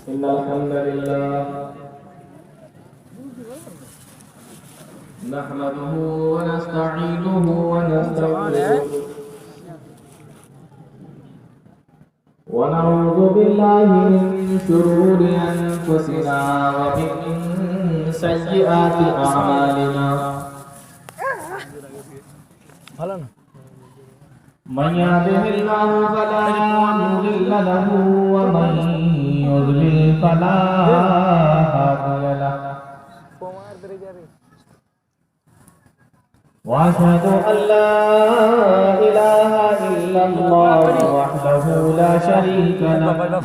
إن الحمد لله نحمده ونستعينه ونستغفره ونعوذ بالله من شرور أنفسنا ومن سيئات أعمالنا من يهده الله فلا مضل له ومن يضلل فلا هادي له وأشهد أن لا إله إلا الله وحده لا شريك له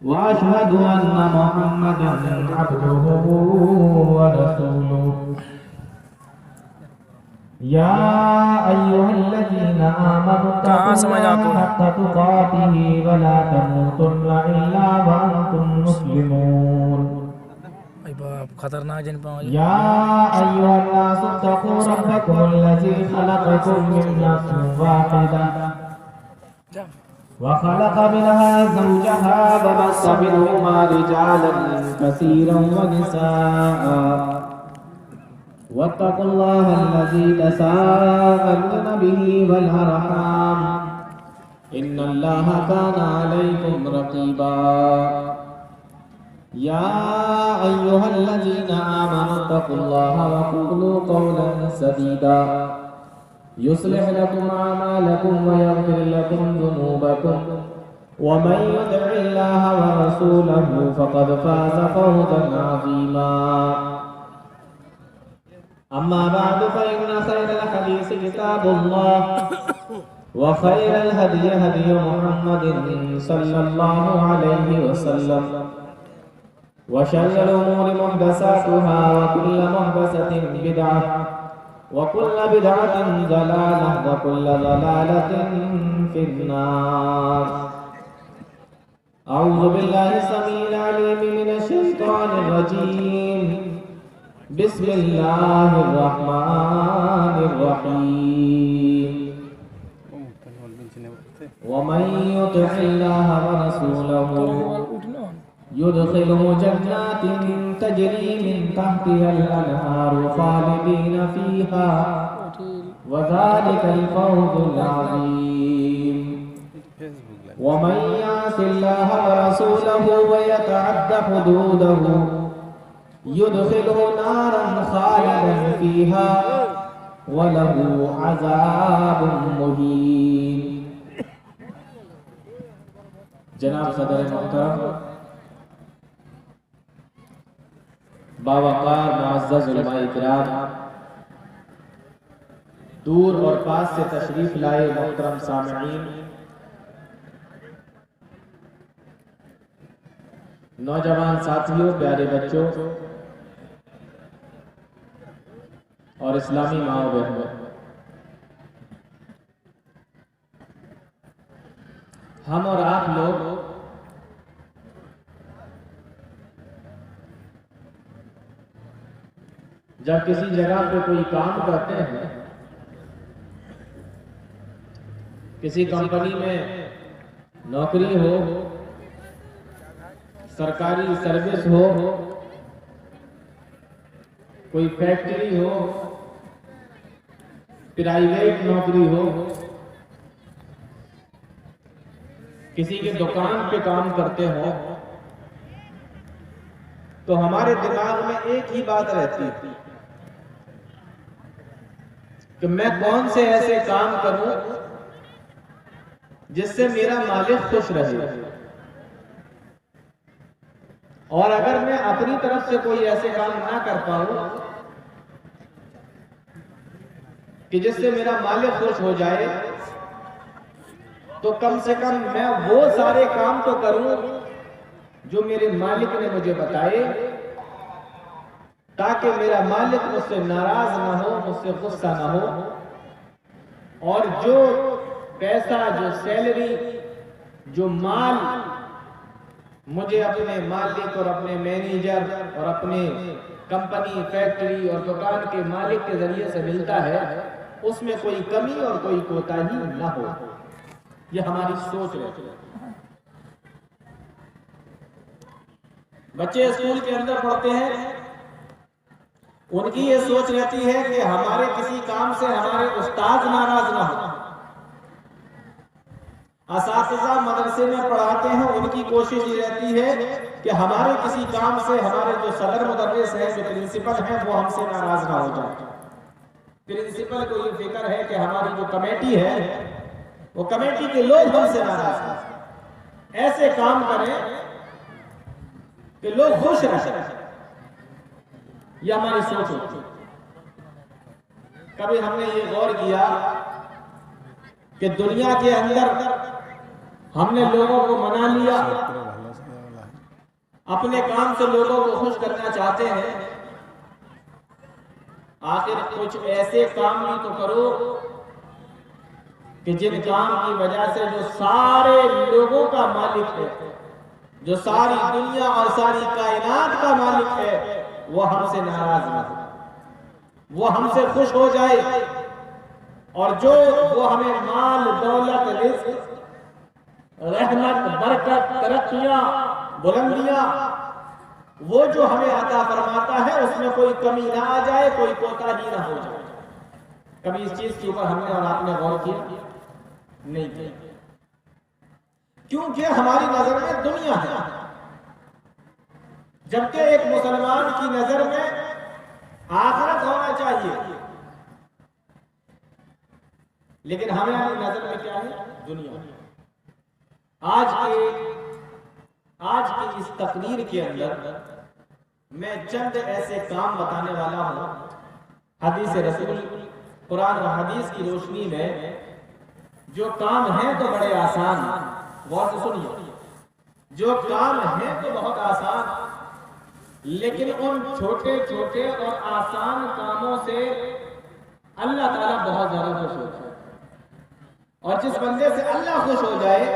وأشهد أن محمدا عبده ورسوله يا أيها الذين آمنوا اتقوا الله حق تقاته ولا تموتن إلا وأنتم مسلمون يا أيها الناس اتقوا ربكم الذي خلقكم من نفس واحدة وخلق منها زوجها وبث منهما رجالا كثيرا ونساء واتقوا الله الذي تساءلون به والأرحام إن الله كان عليكم رقيبا يا أيها الذين آمنوا اتقوا الله وقولوا قولا سديدا يصلح لكم أعمالكم ويغفر لكم ذنوبكم ومن يطع الله ورسوله فقد فاز فوزا عظيما أما بعد فإن خير الحديث كتاب الله وخير الهدي هدي محمد صلى الله عليه وسلم وشر الأمور محدثاتها وكل محدثة بدعة وكل بدعة ضلالة وكل ضلالة في النار أعوذ بالله السميع العليم من الشيطان الرجيم بسم الله الرحمن الرحيم ومن يطع الله ورسوله يدخله جنات تجري من تحتها الأنهار خالدين فيها وذلك الفوز العظيم ومن يعص الله ورسوله ويتعد حدوده يدخله نارا خالدا فيها وله عذاب مهين جناب صدر محترم باوقار معزز علماء کرام دور اور پاس سے تشریف لائے محترم سامعین نوجوان ساتھیوں پیارے بچوں اور اسلامی ماں و بہنوں ہم اور آپ لوگ جب کسی جگہ پہ کوئی کام کرتے ہیں کسی کمپنی میں نوکری ہو سرکاری سروس ہو کوئی فیکٹری ہو پرائیویٹ نوکری ہو کسی کے دکان پہ کام کرتے ہو تو ہمارے دماغ میں ایک ہی بات رہتی ہے کہ میں کون سے ایسے کام کروں جس سے میرا مالک خوش رہے اور اگر میں اپنی طرف سے کوئی ایسے کام نہ کر پاؤں کہ جس سے میرا مالک خوش ہو جائے تو کم سے کم میں وہ سارے کام تو کروں جو میرے مالک نے مجھے بتائے تاکہ میرا مالک مجھ سے ناراض نہ ہو مجھ سے غصہ نہ ہو اور جو پیسہ جو سیلری جو مال مجھے اپنے مالک اور اپنے مینیجر اور اپنے کمپنی فیکٹری اور دکان کے مالک کے ذریعے سے ملتا ہے اس میں کوئی کمی اور کوئی کوتاہی نہ ہو. یہ ہماری سوچ ہے. بچے اسکول کے اندر پڑھتے ہیں، ان کی یہ سوچ رہتی ہے کہ ہمارے کسی کام سے ہمارے استاد ناراض نہ ہو۔ اساتذہ مدرسے میں پڑھاتے ہیں، ان کی کوشش یہ رہتی ہے کہ ہمارے کسی کام سے ہمارے جو صدر مدرس ہیں، جو پرنسپل ہیں، وہ ہم سے ناراض نہ ہو جائے۔ پرنسپل کو یہ فکر ہے کہ ہماری جو کمیٹی ہے وہ کمیٹی کے لوگ ہم سے ناراض ہیں، ایسے کام کریں کہ لوگ خوش رہیں۔ یہ ہماری سوچ ہوتی ہے۔ کبھی ہم نے یہ غور کیا کہ دنیا کے اندر ہم نے لوگوں کو منا لیا، اپنے کام سے لوگوں کو خوش کرنا چاہتے ہیں، آخر کچھ ایسے کام بھی تو کرو کہ جن کام کی وجہ سے جو سارے لوگوں کا مالک ہے، جو ساری دنیا اور ساری کائنات کا مالک ہے، وہ ہم سے ناراض نہ ہو، وہ ہم سے خوش ہو جائے، اور جو وہ ہمیں مال، دولت، رزق، رحمت، برکت، ترقیاں، بلندیاں، وہ جو ہمیں عطا فرماتا ہے اس میں کوئی کمی نہ آ جائے، کوئی کوتاہی نہ ہو جائے۔ کبھی اس چیز کے اوپر ہم نے اور آپ نے غور کیا؟ نہیں کیا، کیونکہ ہماری نظر میں دنیا ہے، جبکہ ایک مسلمان کی نظر میں آخرت ہونا چاہیے، لیکن ہماری نظر میں کیا ہے؟ دنیا۔ آج کی اس تقریر کے اندر میں چند ایسے کام بتانے والا ہوں، حدیث رسول، قرآن و حدیث کی روشنی میں، جو کام ہیں تو بڑے آسان، غور سے سنیے، جو کام ہیں تو بہت آسان، لیکن ان چھوٹے چھوٹے اور آسان کاموں سے اللہ تعالیٰ بہت زیادہ خوش ہوتا ہے، اور جس بندے سے اللہ خوش ہو جائے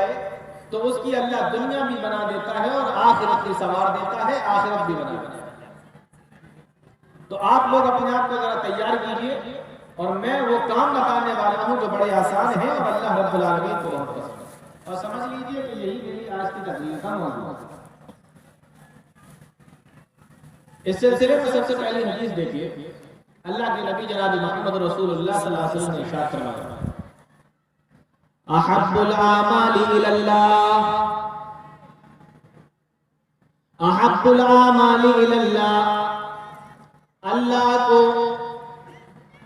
تو اس کی اللہ دنیا بھی بنا دیتا ہے اور آخرت بھی سنوار دیتا ہے، آخرت بھی بنا دیتا ہے۔ تو آپ لوگ اپنے آپ کو ذرا تیار کیجئے، اور میں وہ کام بتانے والا ہوں جو بڑے آسان ہیں اور اللہ رب العالمین کو بہت پسند ہے، اور سمجھ لیجئے کہ یہی میری آج کی تقریر کا موضوع ہے۔ اس سلسلے میں سب سے پہلی حدیث دیکھیے، اللہ کے نبی جناب محمد رسول اللہ صلی اللہ علیہ وسلم نے ارشاد فرمایا، احب الاعمال الی اللہ، احب الاعمال الی اللہ، اللہ کو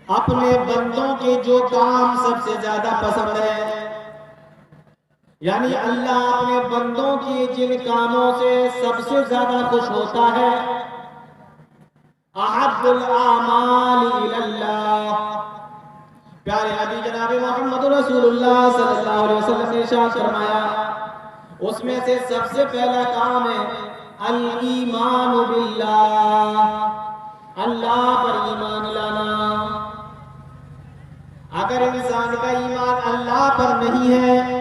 اپنے بندوں کے جو کام سب سے زیادہ پسند ہے، یعنی اللہ اپنے بندوں کے جن کاموں سے سب سے زیادہ خوش ہوتا ہے، احب الاعمال الی اللہ، پیارے نبی جناب محمد رسول اللہ صلی اللہ علیہ وسلم نے ارشاد فرمایا، اس میں سے سب سے پہلا کام ہے الایمان باللہ، اللہ پر ایمان لانا۔ اگر انسان کا ایمان اللہ پر نہیں ہے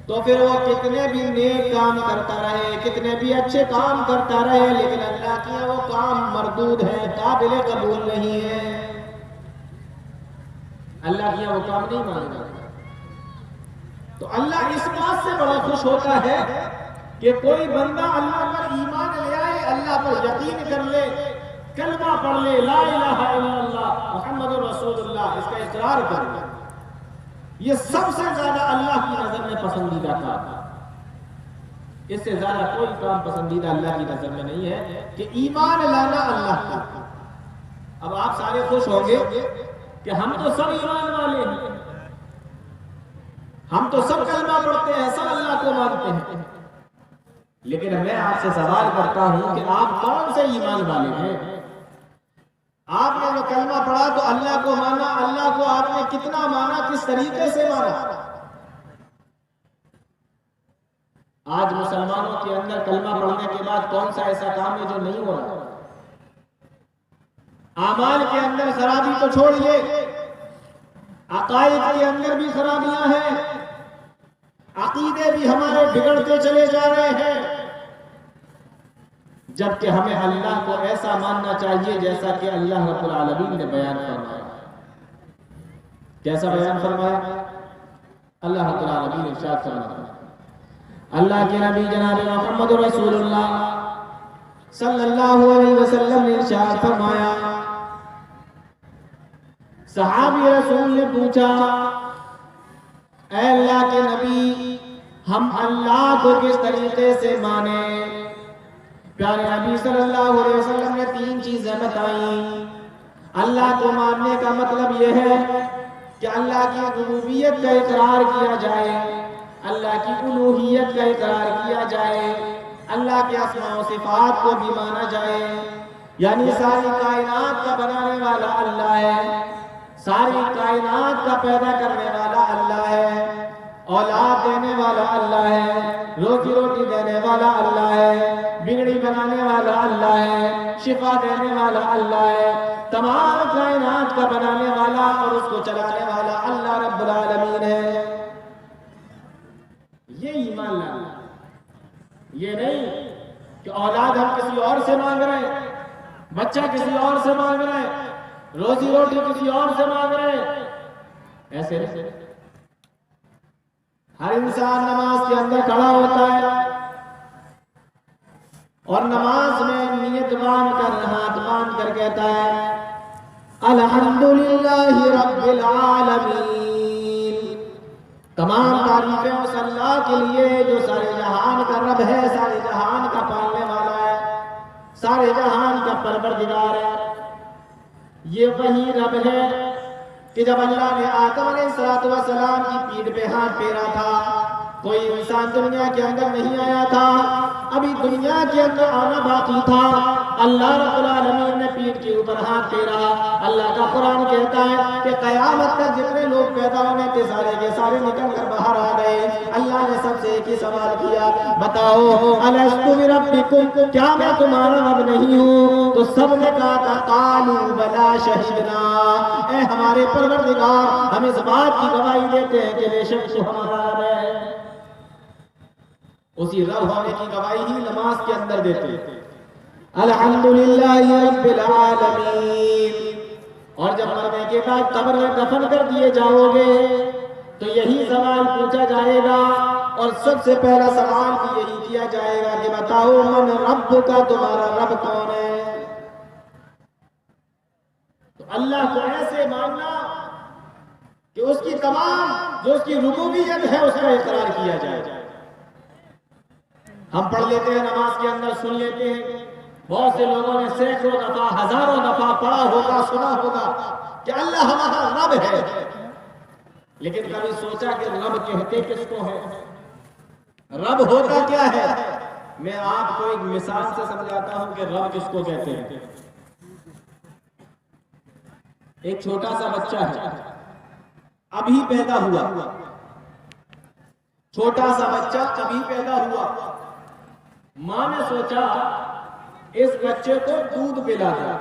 تو پھر وہ کتنے بھی نیک کام کرتا رہے، کتنے بھی اچھے کام کرتا رہے، لیکن اللہ کیا وہ کام مردود ہے، قابل قبول نہیں ہے، اللہ کیا وہ کام نہیں مانے گا۔ تو اللہ اس بات سے بڑا خوش ہوتا ہے کہ کوئی بندہ اللہ پر ایمان لے آئے، اللہ پر یقین کر لے، کلمہ پڑھ لے، لا الہ الا اللہ محمد رسول اللہ، اس کا اقرار کر لے، یہ سب سے زیادہ اللہ کی نظر میں پسندیدہ کام ہے۔ اس سے زیادہ کوئی کام پسندیدہ اللہ کی نظر میں نہیں ہے کہ ایمان لانا اللہ کا۔ اب آپ سارے خوش ہوں گے کہ ہم تو سب ایمان والے ہیں، ہم تو سب کلمہ پڑھتے ہیں، سب اللہ کو مانتے ہیں، لیکن میں آپ سے سوال کرتا ہوں کہ آپ کون سے ایمان والے ہیں؟ آپ نے جو کلمہ پڑھا تو اللہ کو مانا، اللہ کو آپ نے کتنا مانا، کس طریقے سے مانا؟ آج مسلمانوں کے اندر کلمہ پڑھنے کے بعد کون سا ایسا کام ہے جو نہیں ہو رہا؟ اعمال کے اندر خرابی تو چھوڑیے، عقائد کے اندر بھی خرابیاں ہیں، عقیدے بھی ہمارے بگڑتے چلے جا رہے ہیں، جبکہ ہمیں اللہ کو ایسا ماننا چاہیے جیسا کہ اللہ رب العالمین نے بیان فرمایا۔ کیسا بیان فرمایا؟ اللہ رب العالمین نے ارشاد فرمایا، اللہ کے نبی جناب محمد رسول اللہ صلی اللہ علیہ وسلم نے ارشاد فرمایا، صحابی رسول نے پوچھا، اے اللہ کے نبی ہم اللہ کو کس طریقے سے مانیں؟ پیارے نبی صلی اللہ علیہ وسلم نے 3 چیزیں بتائیں۔ اللہ کو ماننے کا مطلب یہ ہے کہ اللہ کی ربوبیت کا اقرار کیا جائے، اللہ کی الوہیت کا اقرار کیا جائے، اللہ کے اسماء و صفات کو بھی مانا جائے، یعنی ساری کائنات کا بنانے والا اللہ ہے، ساری کائنات کا پیدا کرنے والا اللہ ہے، اولاد دینے والا اللہ ہے، روزی روٹی دینے والا اللہ ہے، بگڑی بنانے والا اللہ ہے، شفا دینے والا اللہ ہے، تمام کائنات کا بنانے والا اور اس کو چلانے والا اللہ رب العالمین ہے۔ یہ ایمان لانا، یہ نہیں کہ اولاد ہم کسی اور سے مانگ رہے ہیں، بچہ کسی اور سے مانگ رہے ہیں، روزی روٹی کسی اور سے مانگ رہے ہیں، ایسے نہیں۔ ہر انسان نماز کے اندر کھڑا ہوتا ہے اور نماز میں نیت باندھ کر ہاتھ باندھ کر کہتا ہے الحمدللہ رب العالمین، تمام تعریفیں اس اللہ کے لیے جو سارے جہان کا رب ہے، سارے جہان کا پالنے والا ہے، سارے جہان کا پروردگار ہے۔ یہ وہی رب ہے کہ جب اللہ نے آدم علیہ السلام کی پیٹھ پہ ہاتھ پھیرا تھا، کوئی انسان دنیا کے اندر نہیں آیا تھا، ابھی دنیا کے اندر آنا باقی تھا، اللہ رب العالمین نے پیٹھ کے اوپر ہاتھ پھیرا۔ اللہ کا قرآن کہتا ہے کہ قیامت تک جتنے لوگ پیدا ہونے تھے سارے کے سارے نکل کر باہر آ گئے۔ اللہ نے سب سے ایک ہی سوال کیا، بتاؤ الست بربکم، کیا میں تمہارا رب نہیں ہوں؟ تو سب نے کہا تھا قالوا بلا شہدنا، اے ہمارے پروردگار ہم اس بات کی گواہی دیتے ہیں کہ بے شک تو ہمارا رب ہے۔ اسی رب ہونے کی گواہی ہی نماز کے اندر دیتے ہیں، الحمدللہ رب العالمین۔ اور جب مرنے کے بعد قبر میں دفن کر دیے جاؤ گے تو یہی سوال پوچھا جائے گا، اور سب سے پہلا سوال بھی یہی کیا جائے گا کہ بتاؤ من رب کا، تمہارا رب کون ہے؟ تو اللہ کو ایسے ماننا کہ اس کی تمام جو اس کی ربوبیت ہے اس کا اقرار کیا جائے۔ ہم پڑھ لیتے ہیں نماز کے اندر، سن لیتے ہیں، بہت سے لوگوں نے سینکڑوں دفعہ ہزاروں دفعہ پڑھا ہوگا، سنا ہوگا کہ اللہ ہمارا رب ہے، لیکن کبھی سوچا کہ رب کہتے کس کو ہے؟ رب ہوتا کیا ہے؟ میں آپ کو ایک مثال سے سمجھاتا ہوں کہ رب کس کو کہتے ہیں۔ ایک چھوٹا سا بچہ ہے، ابھی پیدا ہوا، چھوٹا سا بچہ ابھی پیدا ہوا، ماں نے سوچا اس بچے کو دودھ پلا دے،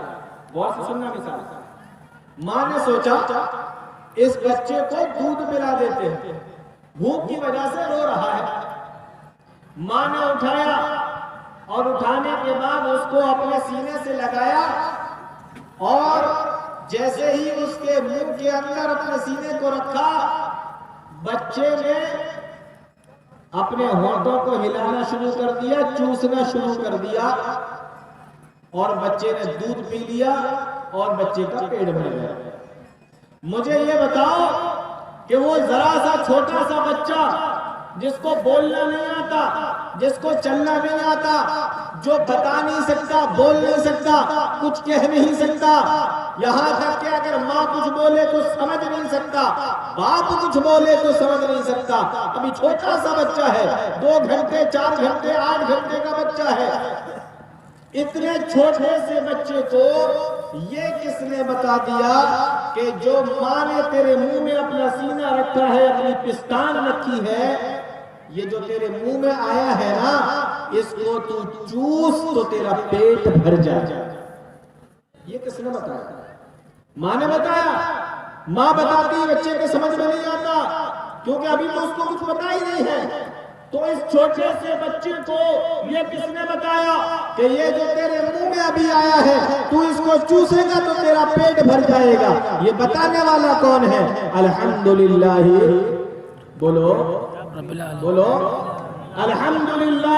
بہت سے سننا مثال، ماں نے سوچا اس بچے کو دودھ پلا دیتے ہیں، بھوک کی وجہ سے رو رہا ہے۔ ماں نے اٹھایا اور اٹھانے کے بعد اس کو اپنے سینے سے لگایا، اور جیسے ہی اس کے منہ کے اندر اپنے سینے کو رکھا، بچے نے اپنے ہونٹوں کو ہلانا شروع کر دیا، چوسنا شروع کر دیا، اور بچے نے دودھ پی لیا اور بچے کا پیٹ بھر گیا۔ مجھے یہ بتاؤ کہ وہ ذرا سا چھوٹا سا بچہ جس کو بولنا نہیں آتا، جس کو چلنا نہیں آتا، جو بتا نہیں سکتا، بول نہیں سکتا، کچھ کہہ نہیں سکتا، یہاں تک کہ اگر ماں کچھ بولے تو سمجھ نہیں سکتا، باپ کچھ بولے تو سمجھ نہیں سکتا، ابھی چھوٹا سا بچہ ہے، 2 گھنٹے 4 گھنٹے 8 گھنٹے کا بچہ ہے، اتنے چھوٹے سے بچے کو یہ کس نے بتا دیا کہ جو ماں نے تیرے منہ میں اپنا سینہ رکھا ہے، اپنی پستان رکھی ہے، یہ جو تیرے منہ میں آیا ہے نا، اس کو تو چوس تو تیرا پیٹ بھر جائے۔ یہ کس نے بتایا؟ ماں نے بتایا۔ ماں بتاتی بچے کے سمجھ میں نہیں آتا، کیونکہ ابھی تو اس کو کچھ پتا ہی نہیں ہے۔ تو اس چھوٹے سے بچے کو یہ کس نے بتایا کہ یہ جو تیرے منہ میں ابھی آیا ہے تو اس کو چوسے گا تو تیرا پیٹ بھر جائے گا؟ یہ بتانے والا کون ہے؟ الحمدللہ، بولو بولو، الحمدللہ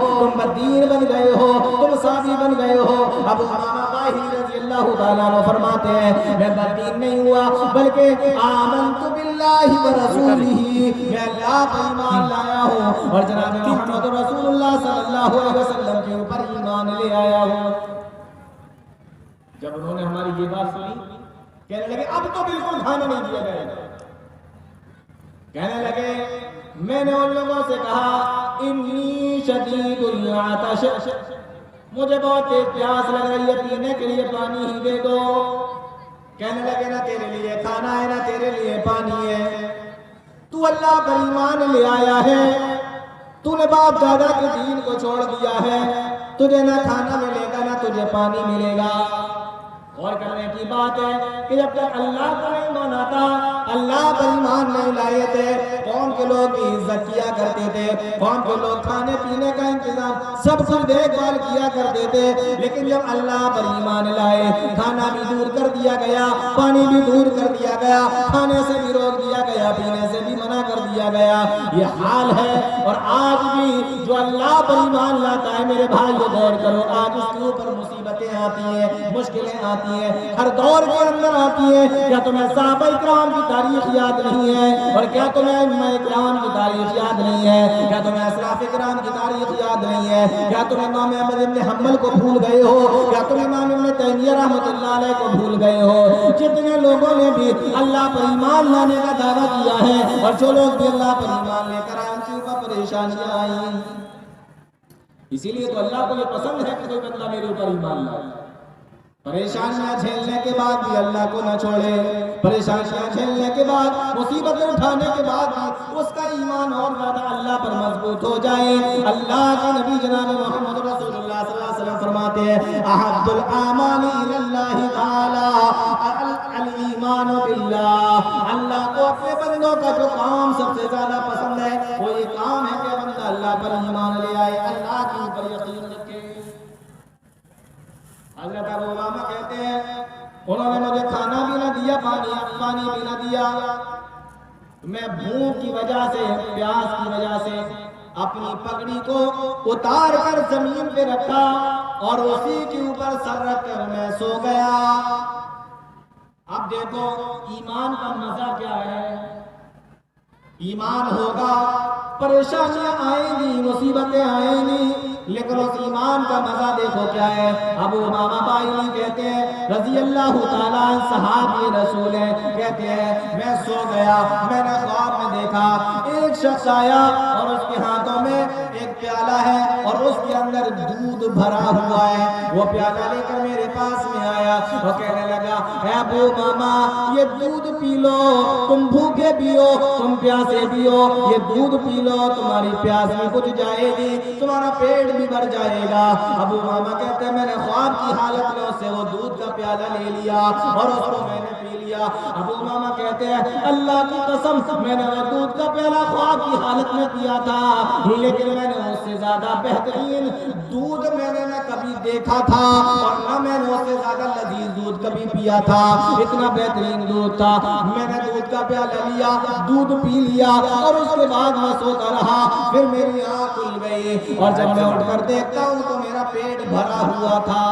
تم بدین بن گئے ہو، تم صابی بن گئے ہو۔ ابو امامہ باہلی رضی اللہ تعالیٰ عنہ فرماتے ہیں میں بدین نہیں ہوا بلکہ آمنت باللہ ورسولہ، میں اللہ پر ایمان لایا ہوں اور جناب محمد رسول اللہ صلی اللہ علیہ وسلم کے اوپر ایمان لے آیا ہوں۔ جب انہوں نے ہماری یہ بات سنی کہنے لگے اب تو بالکل کھانا نہیں دیا جائے گا۔ کہنے لگے میں نے ان لوگوں سے کہا انی شدید العطش، مجھے بہت تیز پیاس لگ رہی ہے، پینے کے لیے پانی ہی دے دو۔ کہنے لگے نہ تیرے لیے کھانا ہے نہ تیرے لیے پانی ہے، تو اللہ پر ایمان لے آیا ہے، تو نے باپ دادا کے دین کو چھوڑ دیا ہے، تجھے نہ کھانا ملے گا نہ تجھے پانی ملے گا۔ اور کرنے کی بات ہے کہ جب تک اللہ کو نہیں مانا تھا، اللہ پر ایمان نہیں لائے تھے، قوم کے لوگ بھی عزت کیا کرتے تھے، قوم کے لوگ کھانے پینے کا انتظام سب کچھ دیکھ بھال کیا کرتے تھے، لیکن جب اللہ پر ایمان لائے کھانا بھی دور کر دیا گیا، پانی بھی دور کر دیا گیا، کھانے سے بھی روک دیا گیا، پینے سے بھی منع کر دیا گیا۔ یہ حال ہے اور آج بھی جو اللہ پر ایمان لاتا ہے میرے بھائیو غور کرو، آج اس کے اوپر مصیبتیں آتی ہیں، مشکلیں آتی ہیں، ہر دور کے اندر آتی ہیں۔ کیا تمہیں صحابہ اکرام کی تاریخ یاد نہیں ہے؟ اور کیا تمہیں ائمہ اکرام کی تاریخ یاد نہیں ہے؟ کیا تمہیں اسلاف اکرام کی تاریخ یاد نہیں ہے؟ کیا تم امام احمد بن حنبل کو بھول گئے ہو؟ کیا تم امام ابن تیمیہ رحمۃ اللہ علیہ کو بھول گئے ہو؟ جتنے لوگوں نے بھی اللہ پر ایمان لانے کا دعویٰ کیا ہے اور جو لوگ بھی اللہ پر ایمان لے کر آئے ان کے اوپر پریشانیاں آئیں۔ اسی لیے تو اللہ کو یہ پسند ہے کہ کوئی بندہ میرے اوپر ایمان لائے، پریشانیاں جھیلنے کے بعد بھی اللہ کو نہ چھوڑے، پریشانیاں جھیلنے کے بعد مصیبتیں اٹھانے کے بعد بھی اس کا ایمان اور زیادہ اللہ پر مضبوط ہو جائے۔ اللہ کے نبی جناب محمد رسول اللہ صلی اللہ علیہ وسلم فرماتے ہیں احب الاعمال الی اللہ تعالی الایمان باللہ، اللہ کو اپنے بندوں کا جو کام سب سے زیادہ پسند ہے وہ یہ کام ہے کہ بندہ اللہ پر ایمان لے آئے، اللہ کے اوپر یقین رکھے۔ حضرت ابو امامہ کہتے ہیں انہوں نے مجھے کھانا بھی نہ دیا، پانی بھی نہ دیا، میں بھوک کی وجہ سے، پیاس کی وجہ سے اپنی پگڑی کو اتار کر زمین پہ رکھا اور اسی کے اوپر سر رکھ کر میں سو گیا۔ اب دیکھو ایمان کا مزہ کیا ہے، ایمان ہوگا پریشانیاں آئیں گی، مصیبتیں آئیں گی، لیکن اس ایمان کا مزہ دیکھو کیا ہے۔ ابو امامہ باہلی کہتے ہیں رضی اللہ تعالیٰ عنہ صحابی رسول ہیں، کہتے ہیں میں سو گیا، میں نے خواب میں دیکھا ایک شخص آیا اور اس کے ہاتھوں میں ایک پیالہ ہے اور اس کے اندر دودھ بھرا ہوا ہے، وہ پیالہ لے کر میرے پاس میں آیا اور کہنے لگا اے ابو امامہ یہ دودھ پی لو، تم بھوکے بھی ہو، تم پیاسے بھی ہو، یہ دودھ پی لو، تمہاری پیاس بھی بجھ جائے گی، تمہارا پیٹ بھی بھر جائے گا۔ ابو امامہ کہتے ہیں میں نے خواب کی حالت میں اس سے وہ دودھ کا پیالہ لے لیا اور اس کو میں نے پی لیا۔ ابو امامہ کہتے ہیں اللہ کی قسم میں نے وہ دودھ کا پیالہ خواب کی حالت میں پیا تھا، لیکن میں نے اس سے زیادہ بہترین دودھ میں نے نہ کبھی دیکھا تھا اور نہ میں نے اس سے زیادہ لذیذ دودھ کبھی پیا تھا، اتنا بہترین دودھ تھا۔ میں نے دودھ کا پیالہ لیا، دودھ پی لیا اور اس کے بعد میں سوتا رہا، پھر میری آنکھ کھل گئی اور جب میں اٹھ کر دیکھتا ہوں تو میرا پیٹ بھرا ہوا تھا۔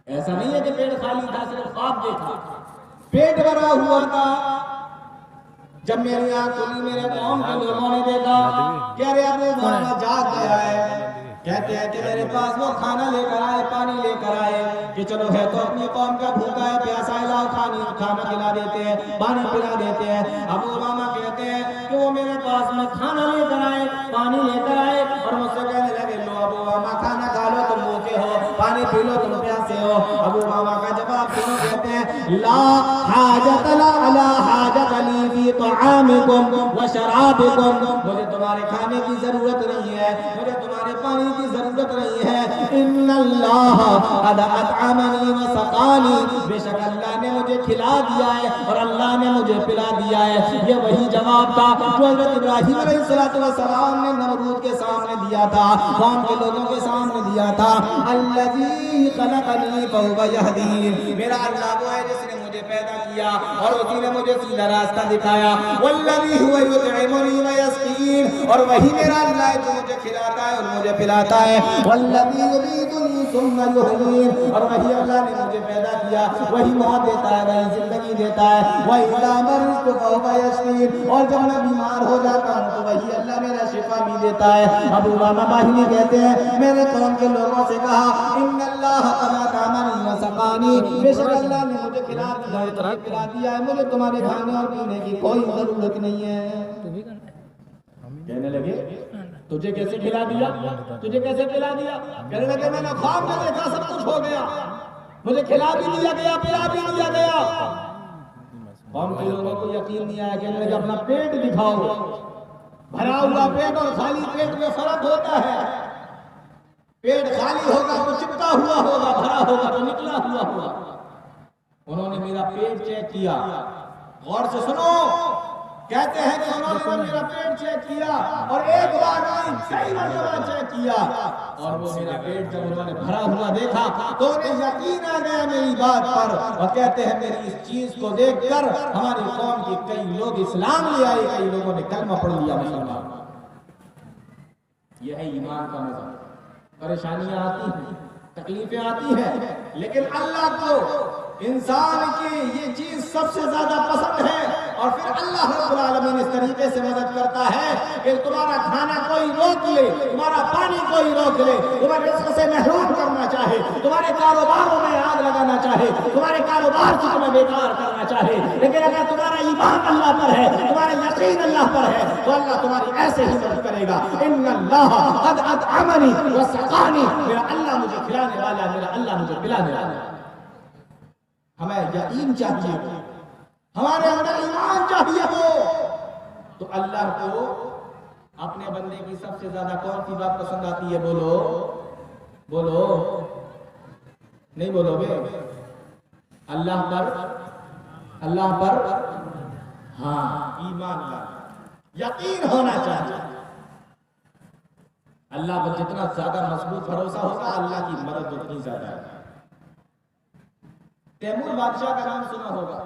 ایسا نہیں ہے کہ پیٹ خالی تھا، صرف خواب دیکھا، پیٹ بھرا ہوا تھا۔ جب میری آنکھ کھلی میرے قوم کے لوگوں نے دیکھا کہ ارے ابو امامہ جاگ گیا ہے، کہتے ہیں کہ میرے پاس وہ کھانا لے کر آئے، پانی لے کر آئے کہ چلو ہے تو اپنی قوم کا بھوکا ہے، پیاسا ہے، لاؤ کھانا کھلا دیتے ہیں، پانی پلا دیتے ہیں۔ ابو امامہ کہتے ہیں کہ وہ میرے پاس میں کھانا لے کر آئے، پانی لے کر آئے اور مجھ سے کہنے لگے لو ابو امامہ کھانا کھا لو، تم بھوکے ہو، پانی پی لو، تم پیاسے ہو۔ ابو امامہ کا جواب سنو، کہتے ہیں لا حاجت لا حاجت لی فی طعامکم و شرابکم، مجھے تمہارے کھانے کی ضرورت نہیں ہے، مجھے تمہارے پانی کی ضرورت نہیں ہے۔ ان اللہ قد اطعمنی و سقانی، بے شک اللہ نے مجھے کھلا دیا ہے اور اللہ نے مجھے پلا دیا ہے۔ یہ وہی جواب تھا جو حضرت ابراہیم علیہ السلام نے نمرود کے سامنے دیا تھا، قوم کے لوگوں کے سامنے دیا تھا، الذی خلقنی فہو یہدین، میرا اللہ وہ ہے جس نے مجھے پیدا کیا اور اسی نے مجھے سیدھا راستہ دکھایا. والذی هو یطعمنی ویسقین, اور وہی میرا اللہ ہے جو مجھے کھلاتا ہے اور مجھے پلاتا ہے. والذی یمیتنی ثم یحیین, اور وہی اللہ نے مجھے پیدا کیا, وہی موت دیتا ہے, وہی زندگی دیتا ہے. وَإِذَا مَرِضْتُ فَهُوَ يَشْفِينِ, اور جب میں بیمار ہو جاتا ہوں تو وہی اللہ میرا شفا بھی دیتا ہے. ابو امامہ باہلی کہتے ہیں میں نے قوم کے لوگوں سے کہا ان اللہ طعمنی وسقانی, بے شک اللہ نے مجھے کھلا دیا ہے, مجھے تمہارے کھانے اور پینے کی کوئی ضرورت نہیں ہے. کہنے لگے تجھے کیسے کھلا دیا, تجھے کیسے کھلا دیا؟ کہنے لگے میں نے خواب میں دیکھا سب کچھ ہو گیا, مجھے کھلا بھی دیا گیا, پلا بھی دیا گیا. قوم کے لوگوں کو یقین نہیں آیا. کہنے لگے اپنا پیٹ دکھاؤ, بھرا ہوا پیٹ اور خالی پیٹ میں فرق ہوتا ہے. پیٹ خالی ہوگا تو چپٹا ہوا ہوگا, بھرا ہوگا تو نکلا ہوا ہوگا. انہوں نے میرا پیٹ چیک کیا, غور سے سنو, کہتے ہیں کہ انہوں نے میرا پیٹ چیک کیا اور ایک بار نہیں کئی مرتبہ چیک کیا, اور وہ میرا پیٹ جب انہوں نے بھرا ہوا دیکھا تو انہیں یقین آ گیا میری بات پر, اور کہتے ہیں میری اس چیز کو دیکھ کر ہماری قوم کے کئی لوگ اسلام لے آئے, کئی لوگوں نے کلمہ پڑھ لیا مسلمان. یہ ہے ایمان کا مزہ. پریشانیاں آتی ہیں, تکلیفیں آتی ہیں, لیکن اللہ کو انسان کی یہ چیز سب سے زیادہ پسند ہے, اور پھر اللہ رب العالمین اس طریقے سے مدد کرتا ہے کہ تمہارا کھانا کوئی روک لے, تمہارا پانی کوئی روک لے, تمہارے رزق سے محروم کرنا چاہے, تمہارے کاروباروں میں آگ لگانا چاہے, تمہارے کاروبار سے تمہیں بیکار کرنا چاہے, لیکن اگر تمہارا ایمان اللہ پر ہے, تمہارا یقین اللہ پر ہے, تو اللہ تمہاری ایسے ہی مدد کرے گا. ان اللہ قد اطعمنی وسقانی, میرا اللہ مجھے کھلانے والا, میرا اللہ مجھے پلانے والا. ہمیں یقین چاہیے, ہمارے اندر ایمان چاہیے ہو. تو اللہ کو اپنے بندے کی سب سے زیادہ کون سی بات پسند آتی ہے؟ بولو بولو, نہیں بولو گے؟ اللہ پر ہاں ایمان لا, یقین ہونا چاہیے. اللہ پر جتنا زیادہ مضبوط بھروسہ ہوگا اللہ کی مدد اتنی زیادہ ہے. تیمور بادشاہ کا نام سنا ہوگا.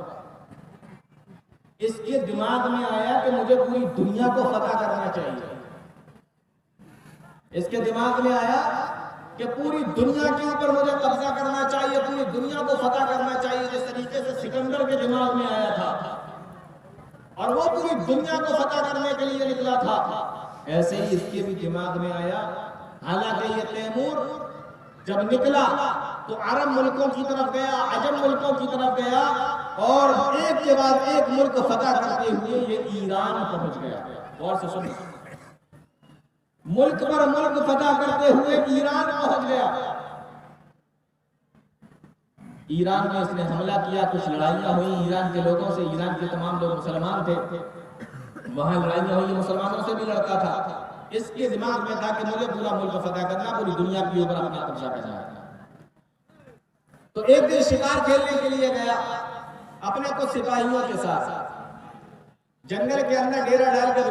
اس کے دماغ میں آیا کہ مجھے پوری دنیا کو فتح کرنا چاہیے. اس کے دماغ میں آیا کہ پوری دنیا کے اوپر مجھے قبضہ کرنا چاہیے, پوری دنیا کو فتح کرنا چاہیے, جس طریقے سے سکندر کے دماغ میں آیا تھا, اور وہ پوری دنیا کو فتح کرنے کے لیے نکلا تھا, ایسے ہی اس کے بھی دماغ میں آیا. حالانکہ یہ تیمور جب نکلا تو عرب ملکوں کی طرف گیا, عجم ملکوں کی طرف گیا, اور ایک کے بعد ایک ملک فتح کرتے ہوئے یہ ایران پہنچ گیا. غور سے سنیں, ملک پر ملک فتح کرتے ہوئے ایران پہنچ گیا. ایران میں اس نے حملہ کیا, کچھ لڑائیاں ہوئی ایران کے لوگوں سے. ایران کے تمام لوگ مسلمان تھے, وہاں لڑائیاں ہوئی, مسلمانوں سے بھی لڑتا تھا. اس کے دماغ میں تھا کہ مجھے پورا ملک فتح کرنا, پوری دنیا کے اوپر اپنا قبضہ کرنا. تو ایک دن شکار کھیلنے کے لیے گیا اپنے کچھ سپاہیوں کے ساتھ. جنگل کے اندر ڈیرا ڈال کر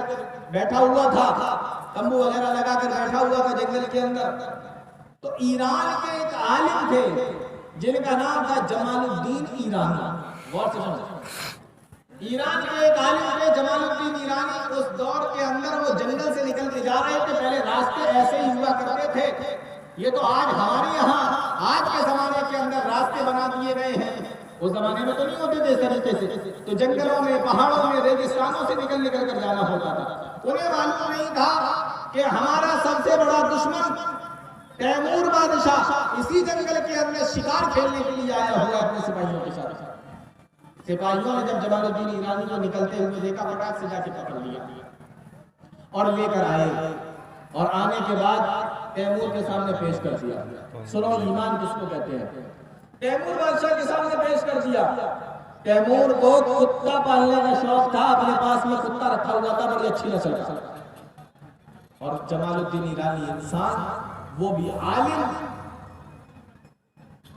بیٹھا ہوا تھا, تمبو وغیرہ لگا کر بیٹھا ہوا تھا جنگل کے اندر. تو ایران کے ایک عالم تھے جن کا نام تھا جمال الدین ایرانی. غور سے سنیں, ایران کے ایک عالم تھے جمال الدین ایرانی. اس دور کے اندر وہ جنگل سے نکل کے جا رہے تھے. پہلے راستے ایسے ہی ہوا کرتے تھے, یہ تو آج ہمارے یہاں آج کے زمانے کے اندر راستے بنا دیے گئے ہیں, اس زمانے میں تو نہیں ہوتے تھے اس طریقے سے. تو جنگلوں میں, پہاڑوں میں, ریگستانوں سے نکل کر جانا ہوتا تھا. انہیں معلوم نہیں تھا کہ ہمارا سب سے بڑا دشمن تیمور بادشاہ اسی جنگل کے اندر شکار کھیلنے کے لیے آیا ہوا ہے اپنے سپاہیوں کے ساتھ. سپاہیوں نے جب جمال الدین ایرانی کو نکلتے ہوئے دیکھا, فٹاک سے جا کے پکڑ لیا اور لے کر آئے, اور آنے کے بعد تیمور کے سامنے پیش کر دیا. سنو ایمان کس کو کہتے ہیں. تیمور بادشاہ کے سامنے پیش کر دیا. تیمور کو کتا پالنے کا شوق تھا, اپنے پاس میں کتا رکھا ہوا تھا, بڑی اچھی نسل کا. اور جمال الدین ایرانی انسان, وہ بھی عالم.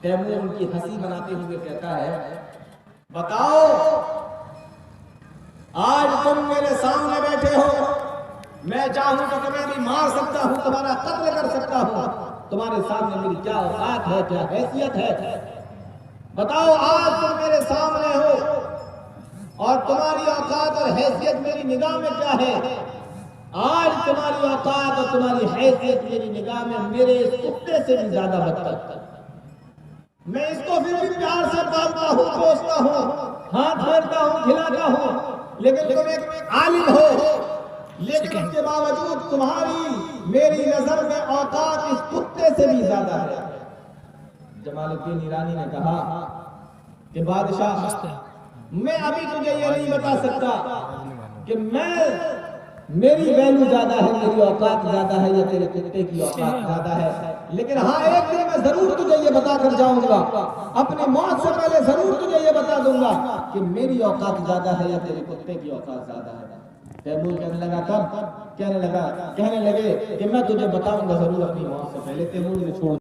تیمور ان کی ہنسی بناتے ہوئے کہتا ہے, بتاؤ آج تم میرے سامنے بیٹھے ہو, میں چاہوں تو تمہیں بھی مار سکتا ہوں, تمہارا قتل کر سکتا ہوں. تمہارے سامنے میری کیا اوقات ہے, کیا حیثیت ہے. بتاؤ آج تم میرے سامنے ہو اور تمہاری اوقات اور حیثیت میری نگاہ میں کیا ہے؟ آج تمہاری اوقات اور تمہاری حیثیت میری نگاہ میں میرے اس کتے سے بھی زیادہ بدتر۔ میں اس کو پھر بھی پیار سے پالتا ہوں، پوستا ہوں، ہاتھ پھیرتا ہوں، کھلاتا ہوں، لیکن تم ایک عالم ہو، لیکن اس کے باوجود تمہاری میری نظر میں اوقات اس کتے سے بھی زیادہ ہے۔ جمال الدین ایرانی نے کہا کہ بادشاہ میں ابھی تجھے یہ نہیں بتا سکتا کہ میری ویلو زیادہ ہے، میری اوقات زیادہ ہے یا تیرے کتے کی اوقات زیادہ ہے، لیکن ہاں ایک دن میں ضرور تجھے یہ بتا کر جاؤں گا، اپنی موت سے پہلے ضرور تجھے یہ بتا دوں گا کہ میری اوقات زیادہ ہے یا تیرے کتے کی اوقات زیادہ ہے۔ تیمور کہنے لگا کب؟ کہنے لگے کہ میں تجھے بتاؤں گا ضرور اپنی موت سے پہلے۔ تیمور نے چھوڑ